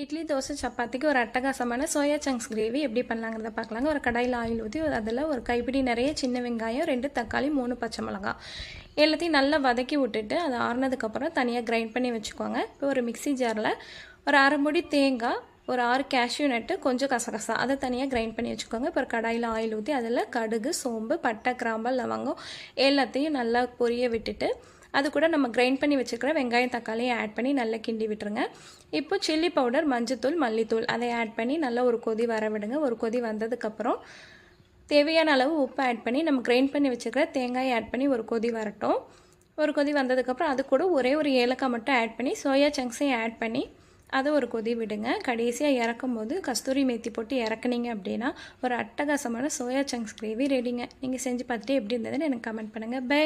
இட்லி, தோசை, சப்பாத்திக்கு ஒரு அட்டகாசமான சோயா சங்க்ஸ் கிரேவி எப்படி பண்ணலாங்கிறத பார்க்கலாங்க. ஒரு கடாயில் ஆயில் ஊற்றி அதில் ஒரு கைப்பிடி நிறைய சின்ன வெங்காயம், 2 தக்காளி, 3 பச்சை மிளகாய் எல்லாத்தையும் நல்லா வதக்கி விட்டுட்டு அது ஆறுனதுக்கப்புறம் தனியாக கிரைண்ட் பண்ணி வச்சுக்கோங்க. இப்போ ஒரு மிக்சி ஜாரில் ஒரு அரை மூடி தேங்காய், ஒரு 6 கேஷ்யூ நட்டு, கொஞ்சம் கசகசா அதை தனியாக கிரைண்ட் பண்ணி வச்சுக்கோங்க. இப்போ ஒரு கடாயில் ஆயில் ஊற்றி அதில் கடுகு, சோம்பு, பட்டை, கிராம்பு, லவங்கம் எல்லாத்தையும் நல்லா பொரிய விட்டுட்டு அது கூட நம்ம கிரைண்ட் பண்ணி வச்சுருக்கிற வெங்காயம் தக்காளியை ஆட் பண்ணி நல்லா கிண்டி விட்டுருங்க. இப்போ சில்லி பவுடர், மஞ்சத்தூள், மல்லித்தூள் அதை ஆட் பண்ணி நல்லா ஒரு கொதி வர விடுங்க. ஒரு கொதி வந்ததுக்கப்புறம் தேவையான அளவு உப்பு ஆட் பண்ணி நம்ம கிரைண்ட் பண்ணி வச்சுருக்கிற தேங்காயை ஆட் பண்ணி ஒரு கொதி வரட்டும். ஒரு கொதி வந்ததுக்கப்புறம் அது கூட ஒரே ஒரு ஏலக்காய் மட்டும் ஆட் பண்ணி சோயா சங்க்ஸையும் ஆட் பண்ணி அதை ஒரு கொதி விடுங்க. கடைசியாக இறக்கும் போது கஸ்தூரி மேத்தி போட்டு இறக்குனீங்க அப்படின்னா ஒரு அட்டகாசமான சோயா சங்க்ஸ் கிரேவி ரெடிங்க. நீங்கள் செஞ்சு பார்த்துட்டு எப்படி இருந்ததுன்னு எனக்கு கமெண்ட் பண்ணுங்கள். பை.